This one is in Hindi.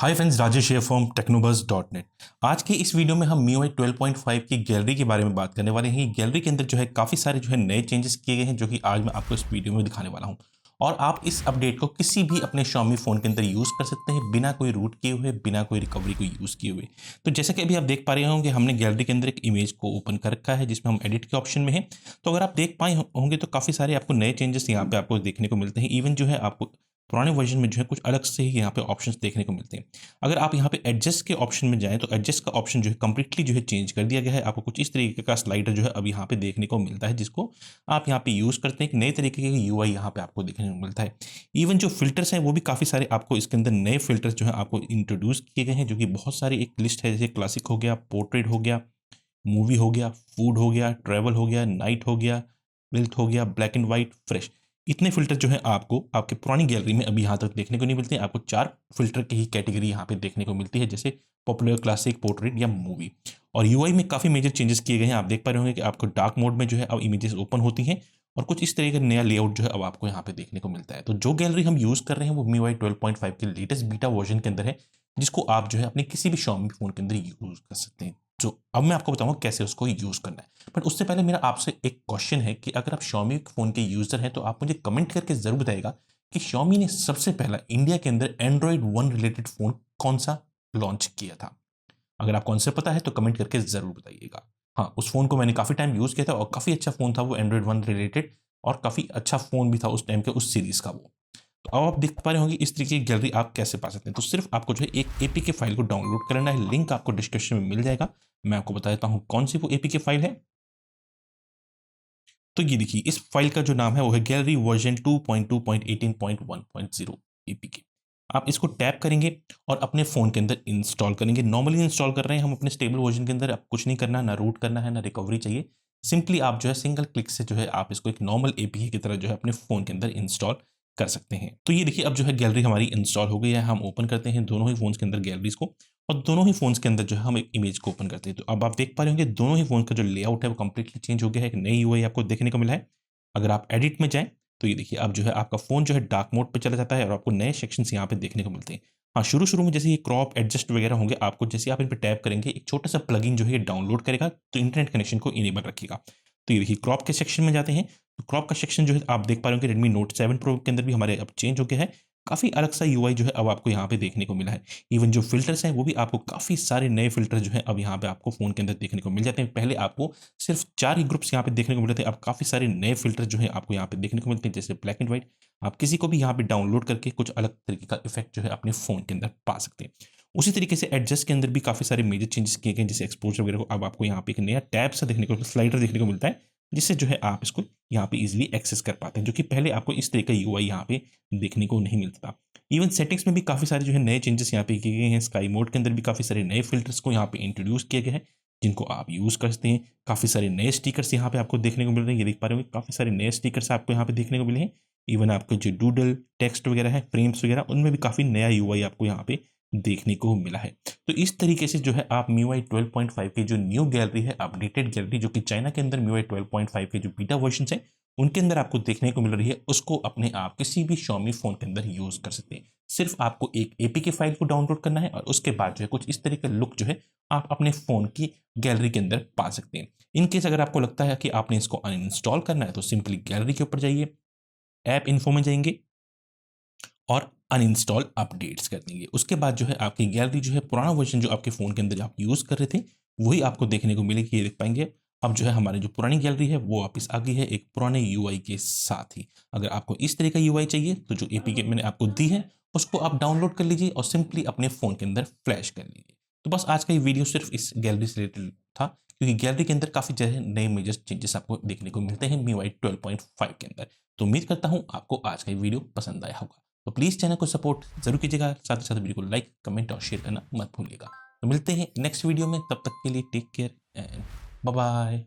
हाय फ्रेंड्स, राजेश है फ्रॉम टेक्नोबज़.नेट। आज के इस वीडियो में हम MIUI 12.5 की गैलरी के बारे में बात करने वाले हैं। गैलरी के अंदर जो है काफ़ी सारे जो है नए चेंजेस किए गए हैं, जो कि आज मैं आपको इस वीडियो में दिखाने वाला हूं। और आप इस अपडेट को किसी भी अपने Xiaomi फ़ोन के अंदर यूज़ कर सकते हैं, बिना कोई रूट किए हुए, बिना कोई रिकवरी को यूज़ किए हुए। तो जैसा कि अभी आप देख पा रहे होंगे, हमने गैलरी के अंदर एक इमेज को ओपन कर रखा है, जिसमें हम एडिट के ऑप्शन में हैं। तो अगर आप देख पाए होंगे तो काफ़ी सारे आपको नए चेंजेस यहाँ पे आपको देखने को मिलते हैं। इवन जो है आपको पुराने वर्जन में जो है कुछ अलग से ही यहाँ पे ऑप्शंस देखने को मिलते हैं। अगर आप यहाँ पे एडजस्ट के ऑप्शन में जाएँ, तो एडजस्ट का ऑप्शन जो है कंप्लीटली जो है चेंज कर दिया गया है। आपको कुछ इस तरीके का स्लाइडर जो है अब यहाँ पे देखने को मिलता है, जिसको आप यहाँ पे यूज़ करते हैं। एक नए तरीके के यूआई यहाँ पे आपको देखने को मिलता है। इवन जो फ़िल्टर्स हैं, वो भी काफ़ी सारे आपको इसके अंदर नए फ़िल्टर्स जो है आपको इंट्रोड्यूस किए गए हैं, जो कि बहुत सारी एक लिस्ट है। जैसे क्लासिक हो गया, पोर्ट्रेट हो गया, मूवी हो गया, फूड हो गया, ट्रैवल हो गया, नाइट हो गया, वेल्थ हो गया, ब्लैक एंड वाइट, फ्रेश। इतने फ़िल्टर जो है आपको आपके पुरानी गैलरी में अभी यहाँ तक देखने को नहीं मिलते हैं। आपको 4 फ़िल्टर की ही कैटेगरी यहाँ पे देखने को मिलती है, जैसे पॉपुलर, क्लासिक, पोर्ट्रेट या मूवी। और यूआई में काफ़ी मेजर चेंजेस किए गए हैं। आप देख पा रहे होंगे कि आपको डार्क मोड में जो है अब इमेजेस ओपन होती हैं, और कुछ इस तरह का नया लेआउट जो है अब आपको यहाँ पे देखने को मिलता है। तो जो गैलरी हम यूज़ कर रहे हैं वो MIUI 12.5 के लेटेस्ट बीटा वर्जन के अंदर है, जिसको आप जो है अपने किसी भी Xiaomi फ़ोन के अंदर यूज़ कर सकते हैं। जो अब मैं आपको बताऊंगा कैसे उसको यूज़ करना है। बट उससे पहले मेरा आपसे एक क्वेश्चन है कि अगर आप Xiaomi फ़ोन के यूज़र हैं, तो आप मुझे कमेंट करके ज़रूर बताइएगा कि Xiaomi ने सबसे पहला इंडिया के अंदर एंड्रॉयड 1 रिलेटेड फ़ोन कौन सा लॉन्च किया था। अगर आपको आंसर पता है तो कमेंट करके ज़रूर बताइएगा। हाँ, उस फ़ोन को मैंने काफ़ी टाइम यूज़ किया था और काफ़ी अच्छा फ़ोन था वो, एंड्रॉयड 1 रिलेटेड, और काफ़ी अच्छा फ़ोन भी था उस टाइम के, उस सीरीज़ का वो। तो अब आप देख पा रहे होंगे इस तरीके की गैलरी आप कैसे पा सकते हैं। तो सिर्फ आपको जो है एक एपीके फाइल को डाउनलोड करना है। लिंक आपको डिस्क्रिप्शन में मिल जाएगा। मैं आपको बता देता हूँ कौन सी वो एपीके फाइल है। तो ये देखिए, इस फाइल का जो नाम है वो है गैलरी वर्जन 2.2.18.1.0 एपीके। आप इसको टैप करेंगे और अपने फ़ोन के अंदर इंस्टॉल करेंगे। नॉर्मली इंस्टॉल कर रहे हैं हम अपने स्टेबल वर्जन के अंदर। आप कुछ नहीं करना, ना रूट करना है, ना रिकवरी चाहिए। सिंपली आप जो है सिंगल क्लिक से जो है आप इसको एक नॉर्मल एपीके की तरह जो है अपने फ़ोन के अंदर इंस्टॉल कर सकते हैं। तो ये देखिए, अब जो है गैलरी हमारी इंस्टॉल हो गई है। हम ओपन करते हैं दोनों ही फ़ोन्स के अंदर गैलरीज़ को, और दोनों ही फ़ोन्स के अंदर जो है हम एक इमेज को ओपन करते हैं। तो अब आप देख पा रहे होंगे दोनों ही फ़ोन का जो लेआउट है वो कंप्लीटली चेंज हो गया है। एक नई यूआई आपको देखने को मिला है। अगर आप एडिट में जाएँ, तो ये देखिए अब जो है आपका फ़ोन जो है डार्क मोड पे चला जाता है और आपको नए सेक्शंस यहाँ पे देखने को मिलते हैं। हाँ, शुरू-शुरू में जैसे ये क्रॉप, एडजस्ट वगैरह होंगे, आपको जैसे आप इन पे टैप करेंगे, एक छोटा-सा प्लगइन जो है ये डाउनलोड करेगा, तो इंटरनेट कनेक्शन को इनेबल रखेगा। तो ये देखिए क्रॉप के सेक्शन में जाते हैं, तो क्रॉप का सेक्शन जो है आप देख पा रहे होंगे रेडमी नोट 7 प्रो के अंदर भी हमारे अब चेंज हो गया है। काफ़ी अलग सा यूआई जो है अब आपको यहाँ पे देखने को मिला है। इवन जो फ़िल्टर्स हैं, वो भी आपको काफ़ी सारे नए फ़िल्टर जो हैं अब यहाँ पे आपको फ़ोन के अंदर देखने को मिल जाते हैं। पहले आपको सिर्फ़ 4 ही ग्रुप्स यहाँ पे देखने को मिल रहे थे, अब काफ़ी सारे नए फ़िल्टर जो हैं आपको यहाँ पे देखने को मिलते हैं, जैसे ब्लैक एंड व्हाइट। आप किसी को भी यहाँ पे डाउनलोड करके कुछ अलग तरीके का इफ़ेक्ट जो है अपने फ़ोन के अंदर पा सकते हैं। उसी तरीके से एडजस्ट के अंदर भी काफ़ी सारे मेजर चेंजेस किए गए हैं, जैसे एक्सपोज़र वगैरह को अब आपको यहाँ पे एक नया टैब सा देखने को, स्लाइडर देखने को मिलता है, जिससे जो है आप इसको यहाँ पे ईज़िली एक्सेस कर पाते हैं, जो कि पहले आपको इस तरह का यूआई यहाँ पे देखने को नहीं मिलता था। इवन सेटिंग्स में भी काफ़ी सारे जो है नए चेंजेस यहाँ पे किए गए हैं। स्काई मोड के अंदर भी काफ़ी सारे नए फ़िल्टर्स को यहाँ पे इंट्रोड्यूस किया गया है, जिनको आप यूज़ कर सकते हैं। काफ़ी सारे नए स्टिकर्स यहाँ पे आपको देखने को मिल रहे हैं। ये देख पा रहे होंगे काफ़ी सारे नए स्टिकर्स आपको यहाँ पे देखने को मिले हैं। इवन आपके जो डूडल, टेक्स्ट वगैरह है, फ्रेम्स वगैरह, उनमें भी काफ़ी नया यूआई आपको यहाँ पे देखने को मिला है। तो इस तरीके से जो है आप MIUI 12.5 की जो न्यू गैलरी है, अपडेटेड गैलरी, जो कि चाइना के अंदर MIUI 12.5 के जो बीटा वर्जन है उनके अंदर आपको देखने को मिल रही है, उसको अपने आप किसी भी Xiaomi फ़ोन के अंदर यूज़ कर सकते हैं। सिर्फ आपको एक एपीके फाइल को डाउनलोड करना है, और उसके बाद जो है कुछ इस तरह का लुक जो है आप अपने फ़ोन की गैलरी के अंदर पा सकते हैं। इन केस अगर आपको लगता है कि आपने इसको अनइंस्टॉल करना है, तो सिंपली गैलरी के ऊपर जाइए, ऐप इन्फो में जाएंगे और अनइंस्टॉल अपडेट्स कर देंगे। उसके बाद जो है आपकी गैलरी जो है पुराना वर्जन जो आपके फ़ोन के अंदर आप यूज़ कर रहे थे, वही आपको देखने को मिलेगी। ये देख पाएंगे अब जो है हमारी जो पुरानी गैलरी है वो वापस आ गई है, एक पुराने यूआई के साथ ही। अगर आपको इस तरह का यूआई चाहिए, तो जो एपीके मैंने आपको दी है उसको आप डाउनलोड कर लीजिए और सिंपली अपने फ़ोन के अंदर फ्लैश कर लीजिए। तो बस आज का ये वीडियो सिर्फ इस गैलरी से रिलेटेड था, क्योंकि गैलरी के अंदर काफ़ी जो है नए मेजर चेंजेस आपको देखने को मिलते हैं MIUI 12.5 के अंदर। तो उम्मीद करता हूँ आपको आज का ये वीडियो पसंद आया होगा। तो प्लीज़ चैनल को सपोर्ट ज़रूर कीजिएगा, साथ ही साथ वीडियो को लाइक, कमेंट और शेयर करना मत भूलिएगा। तो मिलते हैं नेक्स्ट वीडियो में, तब तक के लिए take care and bye bye.